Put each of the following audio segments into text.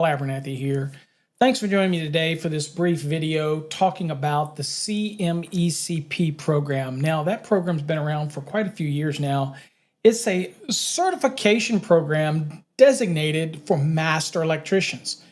Abernathy here. Thanks for joining me today for this brief video talking about the CMECP program. Now, that program's been around for quite a few years now. It's a certification program designated for master electricians.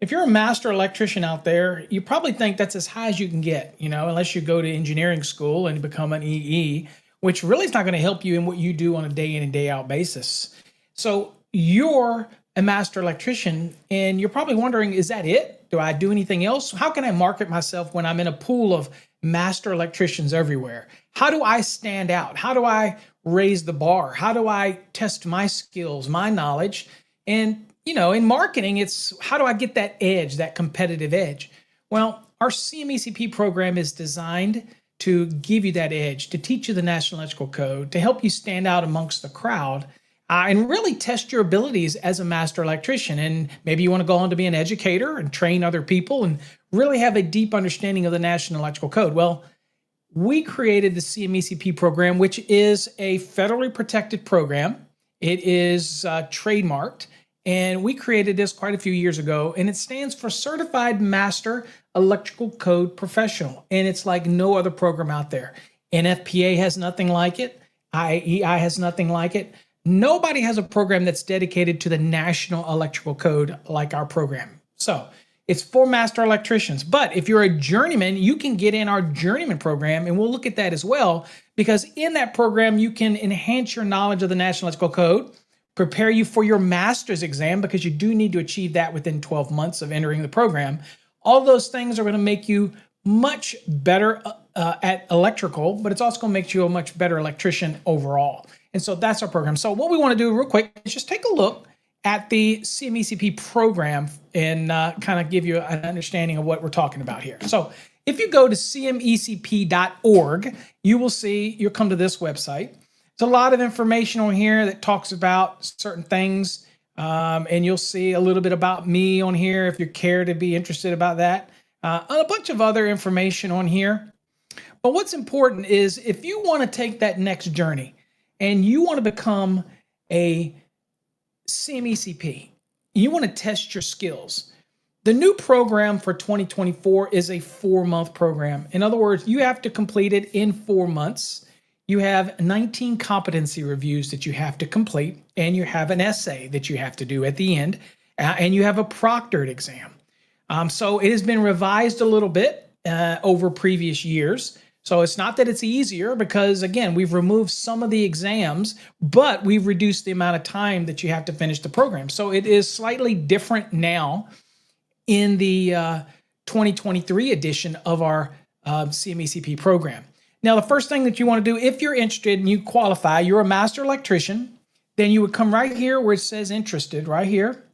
If you're a master electrician out there, you probably think that's as high as you can get, unless you go to engineering school and become an EE, which really is not going to help you in what you do on a day in and day out basis. So you're a master electrician and you're probably wondering, is that it? Do I do anything else? How can I market myself when I'm in a pool of master electricians everywhere? How do I stand out? How do I raise the bar? How do I test my skills, my knowledge? And in marketing, it's how do I get that edge, that competitive edge? Well, our CMECP program is designed to give you that edge, to teach you the National Electrical Code, to help you stand out amongst the crowd, and really test your abilities as a master electrician. And maybe you want to go on to be an educator and train other people and really have a deep understanding of the National Electrical Code. Well, we created the CMECP program, which is a federally protected program. It is trademarked. And we created this quite a few years ago, and it stands for Certified Master Electrical Code Professional. And it's like no other program out there. NFPA has nothing like it. IAEI has nothing like it. Nobody has a program that's dedicated to the National Electrical Code like our program. So it's for master electricians. But if you're a journeyman, you can get in our journeyman program, and we'll look at that as well, because in that program, you can enhance your knowledge of the National Electrical Code, prepare you for your master's exam, because you do need to achieve that within 12 months of entering the program. All those things are going to make you much better at electrical, but it's also going to make you a much better electrician overall. And so that's our program. So what we want to do real quick is just take a look at the CMECP program and kind of give you an understanding of what we're talking about here. So if you go to cmecp.org, you'll come to this website. There's a lot of information on here that talks about certain things, and you'll see a little bit about me on here if you care to be interested about that. A bunch of other information on here. But what's important is if you want to take that next journey and you want to become a CMECP, you want to test your skills. The new program for 2024 is a 4-month program. In other words, you have to complete it in 4 months. You have 19 competency reviews that you have to complete, and you have an essay that you have to do at the end, and you have a proctored exam. So it has been revised a little bit over previous years. So it's not that it's easier, because again, we've removed some of the exams, but we've reduced the amount of time that you have to finish the program. So it is slightly different now in the 2023 edition of our CMECP program. Now, the first thing that you want to do, if you're interested and you qualify, you're a master electrician, then you would come right here where it says interested, right here,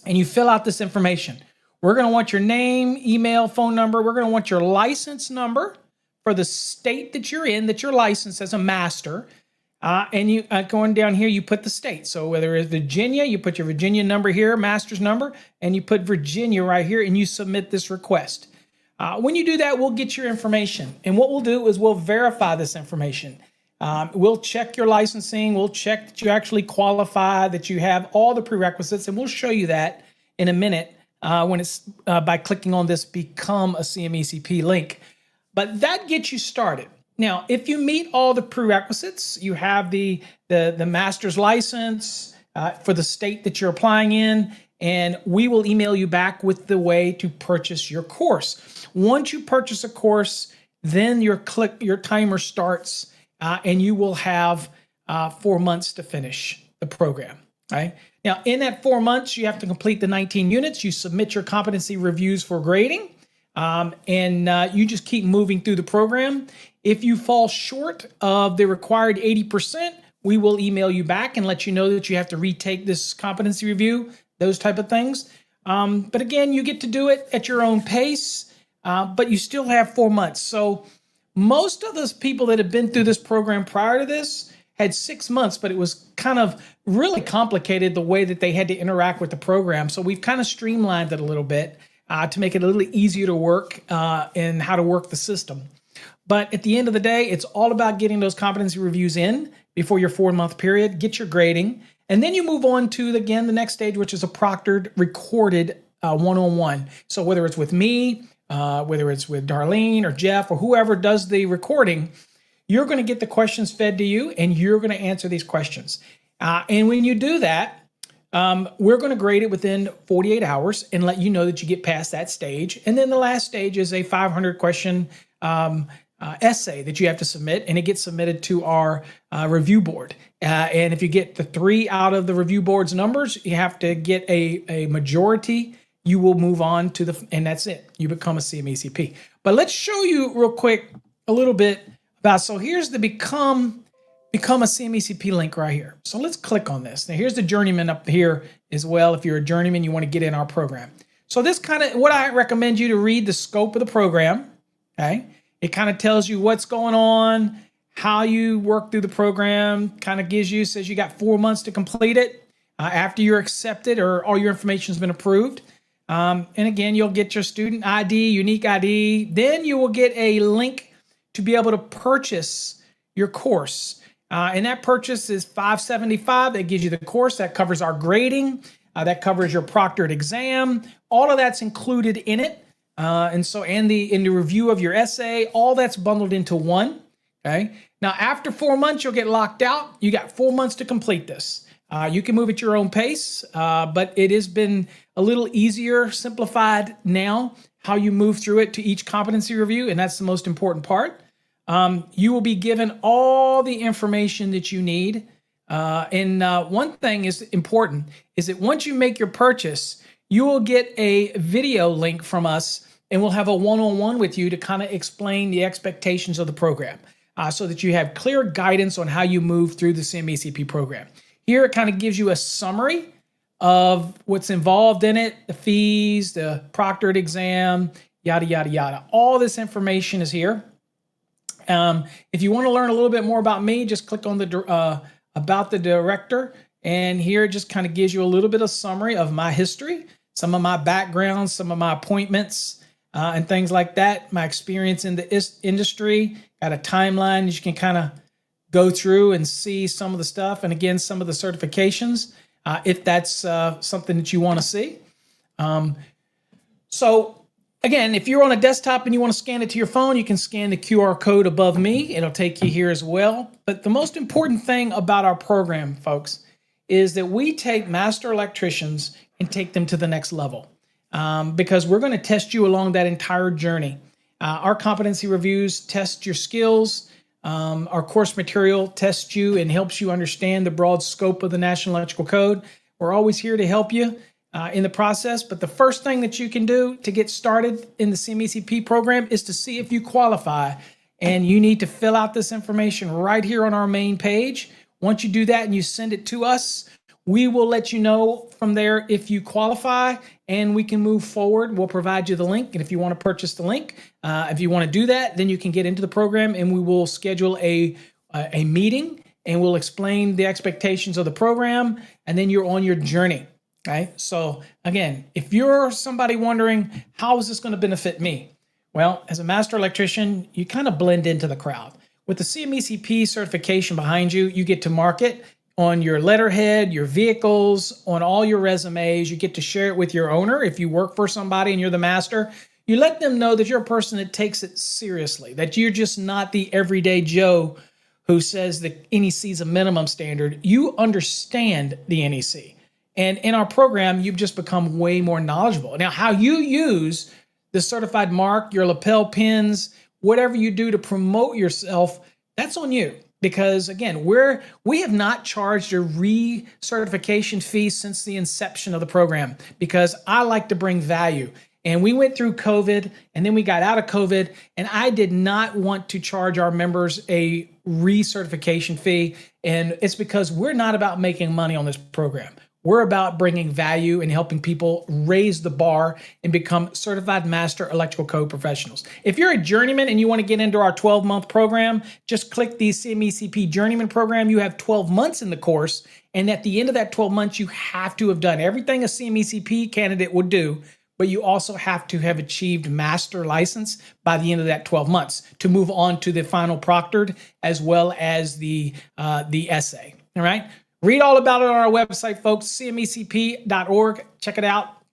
and you fill out this information. We're going to want your name, email, phone number. We're going to want your license number for the state that you're in, that you're licensed as a master. And you going down here, you put the state. So whether it's Virginia, you put your Virginia number here, master's number, and you put Virginia right here, and you submit this request. When you do that, we'll get your information. And what we'll do is we'll verify this information. We'll check your licensing. We'll check that you actually qualify, that you have all the prerequisites. And we'll show you that in a minute when it's by clicking on this Become a CMECP link. But that gets you started. Now, if you meet all the prerequisites, you have the master's license for the state that you're applying in, and we will email you back with the way to purchase your course. Once you purchase a course, then your timer starts, and you will have 4 months to finish the program. Right? Now, in that 4 months, you have to complete the 19 units. You submit your competency reviews for grading, and you just keep moving through the program. If you fall short of the required 80%, we will email you back and let you know that you have to retake this competency review, those type of things. But again, you get to do it at your own pace, but you still have 4 months. So most of those people that have been through this program prior to this had 6 months, but it was kind of really complicated the way that they had to interact with the program. So we've kind of streamlined it a little bit to make it a little easier to work and how to work the system. But at the end of the day, it's all about getting those competency reviews in before your 4-month period, get your grading, And then you move on to, again, the next stage, which is a proctored, recorded one-on-one. So whether it's with me, whether it's with Darlene or Jeff or whoever does the recording, you're going to get the questions fed to you, and you're going to answer these questions. And when you do that, we're going to grade it within 48 hours and let you know that you get past that stage. And then the last stage is a 500 question essay that you have to submit, and it gets submitted to our review board. And if you get the 3 out of the review board's numbers, you have to get a majority. You will move on to and that's it. You become a CMECP. But let's show you real quick a little bit about, so here's the become a CMECP link right here. So let's click on this. Now here's the journeyman up here as well. If you're a journeyman, you want to get in our program. So this kind of, what I recommend you to read the scope of the program, okay? It kind of tells you what's going on, how you work through the program, kind of gives you, says you got 4 months to complete it after you're accepted or all your information has been approved. And again, you'll get your student ID, unique ID. Then you will get a link to be able to purchase your course. And that purchase is $575. That gives you the course. That covers our grading. That covers your proctored exam. All of that's included in it. And the review of your essay, all that's bundled into one. Okay. Now, after 4 months, you'll get locked out. You got 4 months to complete this. You can move at your own pace, but it has been a little easier, simplified now, how you move through it to each competency review, and that's the most important part. You will be given all the information that you need. One thing is important is that once you make your purchase, you will get a video link from us, and we'll have a one-on-one with you to kind of explain the expectations of the program so that you have clear guidance on how you move through the CMECP program. Here, it kind of gives you a summary of what's involved in it, the fees, the proctored exam, yada, yada, yada. All this information is here. If you want to learn a little bit more about me, just click on the about the director. And here it just kind of gives you a little bit of summary of my history, some of my background, some of my appointments, and things like that, my experience in the industry, got a timeline that you can kind of go through and see some of the stuff. And again, some of the certifications, if that's something that you want to see. So again, if you're on a desktop and you want to scan it to your phone, you can scan the QR code above me. It'll take you here as well. But the most important thing about our program, folks, is that we take master electricians and take them to the next level because we're going to test you along that entire journey. Our competency reviews test your skills. Our course material tests you and helps you understand the broad scope of the National Electrical Code. We're always here to help you in the process. But the first thing that you can do to get started in the CMECP program is to see if you qualify. And you need to fill out this information right here on our main page. Once you do that and you send it to us, we will let you know from there if you qualify and we can move forward. We'll provide you the link. And if you want to purchase the link, if you want to do that, then you can get into the program and we will schedule a meeting and we'll explain the expectations of the program. And then you're on your journey. Okay. So again, if you're somebody wondering, how is this going to benefit me? Well, as a master electrician, you kind of blend into the crowd. With the CMECP certification behind you, you get to market on your letterhead, your vehicles, on all your resumes. You get to share it with your owner. If you work for somebody and you're the master, you let them know that you're a person that takes it seriously, that you're just not the everyday Joe who says the NEC is a minimum standard. You understand the NEC. And in our program, you've just become way more knowledgeable. Now, how you use the certified mark, your lapel pins, whatever you do to promote yourself, that's on you. Because again, we have not charged a recertification fee since the inception of the program because I like to bring value. And we went through COVID and then we got out of COVID and I did not want to charge our members a recertification fee. And it's because we're not about making money on this program. We're about bringing value and helping people raise the bar and become certified master electrical code professionals. If you're a journeyman and you want to get into our 12-month program, just click the CMECP Journeyman program. You have 12 months in the course. And at the end of that 12 months, you have to have done everything a CMECP candidate would do, but you also have to have achieved master license by the end of that 12 months to move on to the final proctored as well as the essay. All right. Read all about it on our website, folks, cmecp.org. Check it out.